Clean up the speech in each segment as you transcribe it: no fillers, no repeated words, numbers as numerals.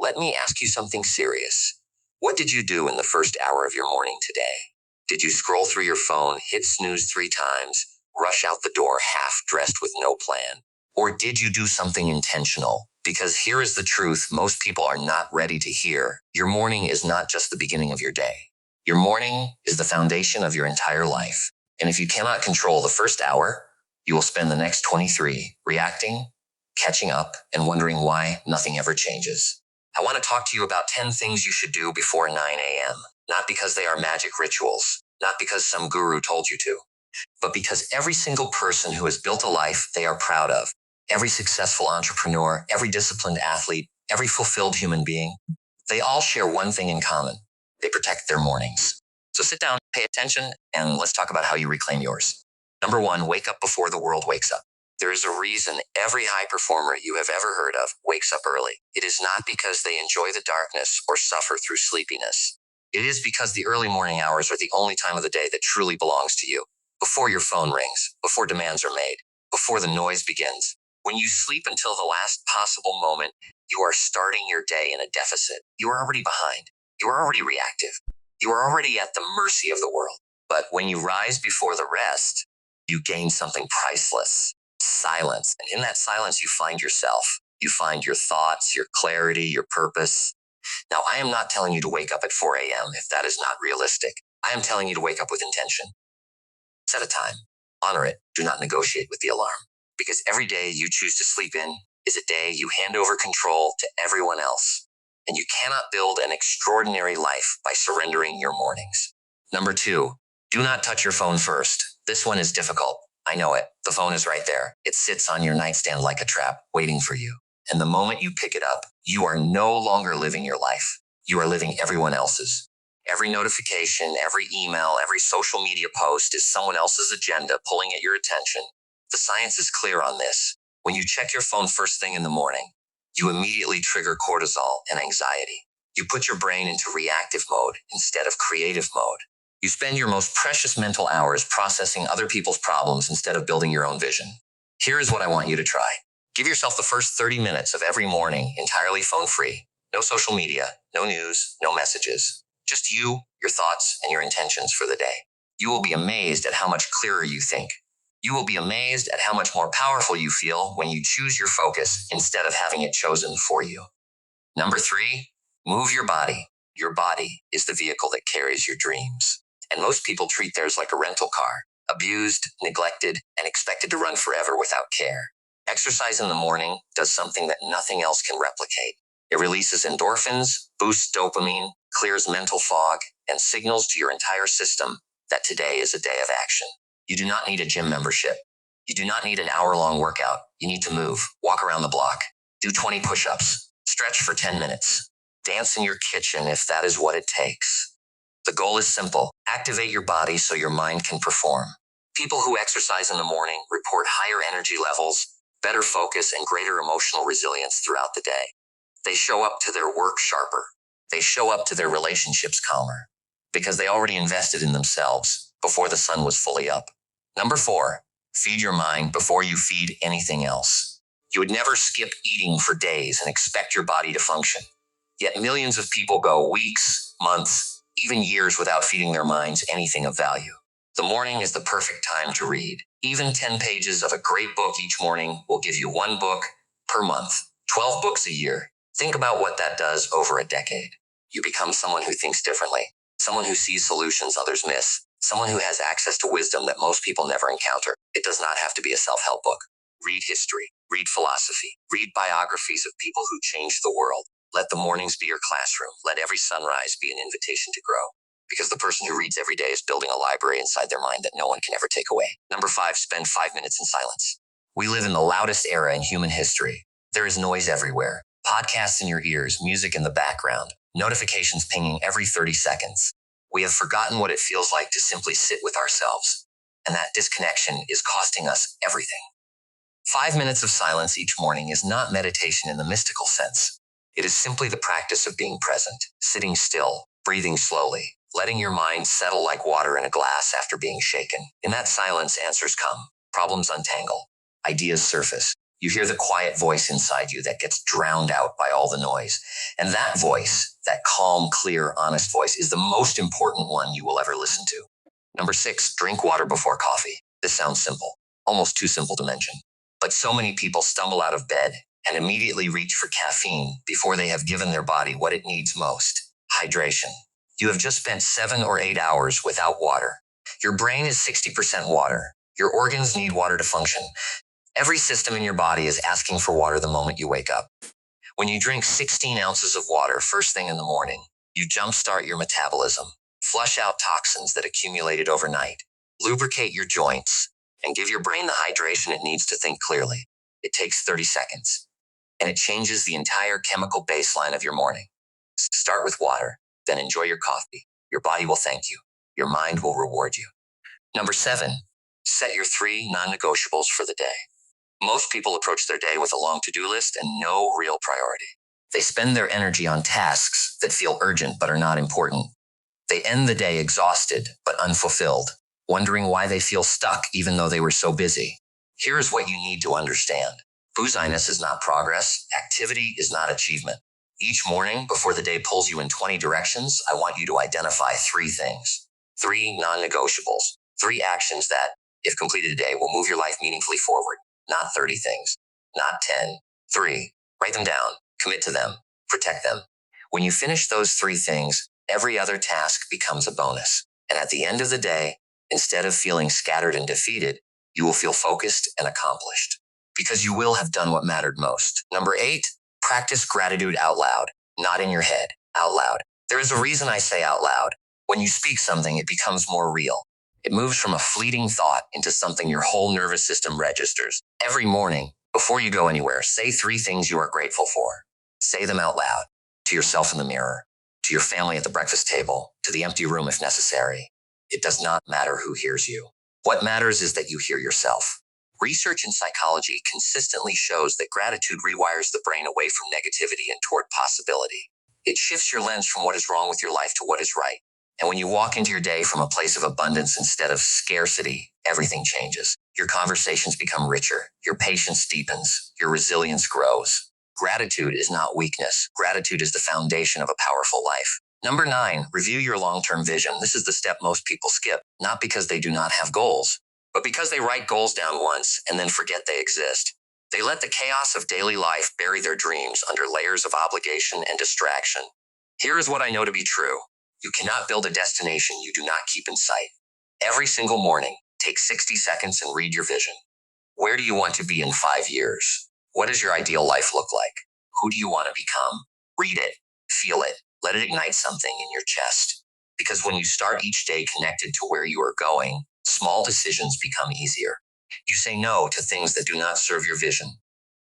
Let me ask you something serious. What did you do in the first hour of your morning today? Did you scroll through your phone, hit snooze 3 times, rush out the door half dressed with no plan? Or did you do something intentional? Because here is the truth most people are not ready to hear. Your morning is not just the beginning of your day. Your morning is the foundation of your entire life. And if you cannot control the first hour, you will spend the next 23 reacting, catching up, and wondering why nothing ever changes. I want to talk to you about 10 things you should do before 9 a.m. Not because they are magic rituals, not because some guru told you to, but because every single person who has built a life they are proud of, every successful entrepreneur, every disciplined athlete, every fulfilled human being, they all share one thing in common. They protect their mornings. So sit down, pay attention, and let's talk about how you reclaim yours. Number 1, wake up before the world wakes up. There is a reason every high performer you have ever heard of wakes up early. It is not because they enjoy the darkness or suffer through sleepiness. It is because the early morning hours are the only time of the day that truly belongs to you. Before your phone rings, before demands are made, before the noise begins. When you sleep until the last possible moment, you are starting your day in a deficit. You are already behind. You are already reactive. You are already at the mercy of the world. But when you rise before the rest, you gain something priceless. Silence. And in that silence, you find yourself. You find your thoughts, your clarity, your purpose. Now, I am not telling you to wake up at 4 a.m. if that is not realistic. I am telling you to wake up with intention. Set a time. Honor it. Do not negotiate with the alarm. Because every day you choose to sleep in is a day you hand over control to everyone else. And you cannot build an extraordinary life by surrendering your mornings. Number 2, do not touch your phone first. This one is difficult. I know it. The phone is right there. It sits on your nightstand like a trap, waiting for you. And the moment you pick it up, you are no longer living your life. You are living everyone else's. Every notification, every email, every social media post is someone else's agenda pulling at your attention. The science is clear on this. When you check your phone first thing in the morning, you immediately trigger cortisol and anxiety. You put your brain into reactive mode instead of creative mode. You spend your most precious mental hours processing other people's problems instead of building your own vision. Here is what I want you to try. Give yourself the first 30 minutes of every morning entirely phone-free. No social media, no news, no messages. Just you, your thoughts, and your intentions for the day. You will be amazed at how much clearer you think. You will be amazed at how much more powerful you feel when you choose your focus instead of having it chosen for you. Number 3, move your body. Your body is the vehicle that carries your dreams. And most people treat theirs like a rental car, abused, neglected, and expected to run forever without care. Exercise in the morning does something that nothing else can replicate. It releases endorphins, boosts dopamine, clears mental fog, and signals to your entire system that today is a day of action. You do not need a gym membership. You do not need an hour-long workout. You need to move, walk around the block, do 20 push-ups, stretch for 10 minutes, dance in your kitchen if that is what it takes. The goal is simple. Activate your body so your mind can perform. People who exercise in the morning report higher energy levels, better focus, and greater emotional resilience throughout the day. They show up to their work sharper. They show up to their relationships calmer because they already invested in themselves before the sun was fully up. Number 4, feed your mind before you feed anything else. You would never skip eating for days and expect your body to function. Yet millions of people go weeks, months, even years without feeding their minds anything of value. The morning is the perfect time to read. Even 10 pages of a great book each morning will give you 1 book per month, 12 books a year. Think about what that does over a decade. You become someone who thinks differently, someone who sees solutions others miss, someone who has access to wisdom that most people never encounter. It does not have to be a self-help book. Read history, read philosophy, read biographies of people who changed the world. Let the mornings be your classroom. Let every sunrise be an invitation to grow. Because the person who reads every day is building a library inside their mind that no one can ever take away. Number 5, spend 5 minutes in silence. We live in the loudest era in human history. There is noise everywhere. Podcasts in your ears, music in the background, notifications pinging every 30 seconds. We have forgotten what it feels like to simply sit with ourselves. And that disconnection is costing us everything. 5 minutes of silence each morning is not meditation in the mystical sense. It is simply the practice of being present, sitting still, breathing slowly, letting your mind settle like water in a glass after being shaken. In that silence, answers come, problems untangle, ideas surface. You hear the quiet voice inside you that gets drowned out by all the noise. And that voice, that calm, clear, honest voice, is the most important one you will ever listen to. Number 6, drink water before coffee. This sounds simple, almost too simple to mention. But so many people stumble out of bed and immediately reach for caffeine before they have given their body what it needs most: hydration. You have just spent 7 or 8 hours without water. Your brain is 60% water. Your organs need water to function. Every system in your body is asking for water the moment you wake up. When you drink 16 ounces of water first thing in the morning, you jumpstart your metabolism, flush out toxins that accumulated overnight, lubricate your joints, and give your brain the hydration it needs to think clearly. It takes 30 seconds, and it changes the entire chemical baseline of your morning. Start with water, then enjoy your coffee. Your body will thank you. Your mind will reward you. Number 7, set your 3 non-negotiables for the day. Most people approach their day with a long to-do list and no real priority. They spend their energy on tasks that feel urgent but are not important. They end the day exhausted but unfulfilled, wondering why they feel stuck even though they were so busy. Here is what you need to understand. Busyness is not progress. Activity is not achievement. Each morning, before the day pulls you in 20 directions, I want you to identify 3 things. 3 non-negotiables. 3 actions that, if completed today, will move your life meaningfully forward. Not 30 things. Not 10. 3. Write them down. Commit to them. Protect them. When you finish those 3 things, every other task becomes a bonus. And at the end of the day, instead of feeling scattered and defeated, you will feel focused and accomplished. Because you will have done what mattered most. Number 8, practice gratitude out loud. Not in your head. Out loud. There is a reason I say out loud. When you speak something, it becomes more real. It moves from a fleeting thought into something your whole nervous system registers. Every morning, before you go anywhere, say 3 things you are grateful for. Say them out loud. To yourself in the mirror. To your family at the breakfast table. To the empty room if necessary. It does not matter who hears you. What matters is that you hear yourself. Research in psychology consistently shows that gratitude rewires the brain away from negativity and toward possibility. It shifts your lens from what is wrong with your life to what is right. And when you walk into your day from a place of abundance instead of scarcity, everything changes. Your conversations become richer. Your patience deepens. Your resilience grows. Gratitude is not weakness. Gratitude is the foundation of a powerful life. Number 9, review your long-term vision. This is the step most people skip, not because they do not have goals, but because they write goals down once and then forget they exist. They let the chaos of daily life bury their dreams under layers of obligation and distraction. Here is what I know to be true. You cannot build a destination you do not keep in sight. Every single morning, take 60 seconds and read your vision. Where do you want to be in 5 years? What does your ideal life look like? Who do you want to become? Read it. Feel it. Let it ignite something in your chest. Because when you start each day connected to where you are going, small decisions become easier. You say no to things that do not serve your vision.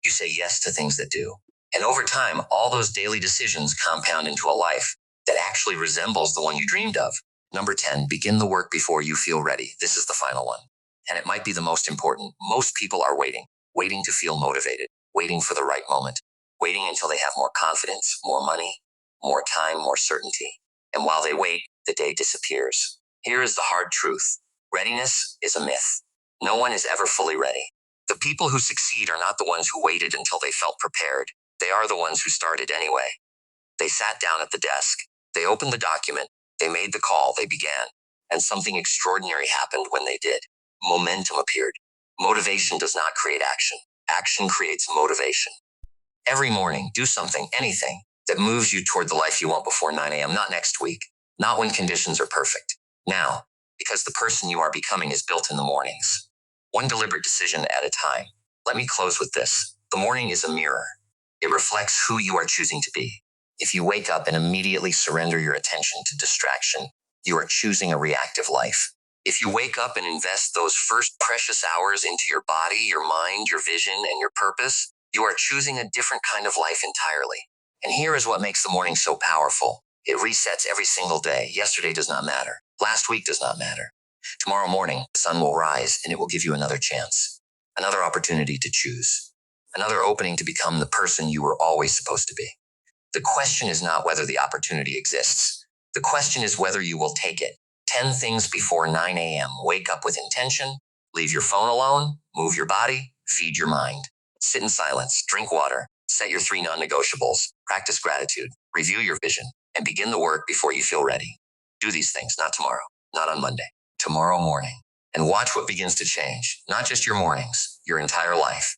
You say yes to things that do. And over time, all those daily decisions compound into a life that actually resembles the one you dreamed of. Number 10, begin the work before you feel ready. This is the final one. And it might be the most important. Most people are waiting to feel motivated, waiting for the right moment, waiting until they have more confidence, more money, more time, more certainty. And while they wait, the day disappears. Here is the hard truth. Readiness is a myth. No one is ever fully ready. The people who succeed are not the ones who waited until they felt prepared. They are the ones who started anyway. They sat down at the desk. They opened the document. They made the call. They began. And something extraordinary happened when they did. Momentum appeared. Motivation does not create action. Action creates motivation. Every morning, do something, anything, that moves you toward the life you want before 9 a.m., not next week, not when conditions are perfect. Now, because the person you are becoming is built in the mornings. One deliberate decision at a time. Let me close with this. The morning is a mirror. It reflects who you are choosing to be. If you wake up and immediately surrender your attention to distraction, you are choosing a reactive life. If you wake up and invest those first precious hours into your body, your mind, your vision, and your purpose, you are choosing a different kind of life entirely. And here is what makes the morning so powerful. It resets every single day. Yesterday does not matter. Last week does not matter. Tomorrow morning, the sun will rise and it will give you another chance, another opportunity to choose, another opening to become the person you were always supposed to be. The question is not whether the opportunity exists. The question is whether you will take it. 10 things before 9 a.m. Wake up with intention, leave your phone alone, move your body, feed your mind. Sit in silence, drink water, set your 3 non-negotiables, practice gratitude, review your vision, and begin the work before you feel ready. Do these things, not tomorrow, not on Monday, tomorrow morning. And watch what begins to change, not just your mornings, your entire life.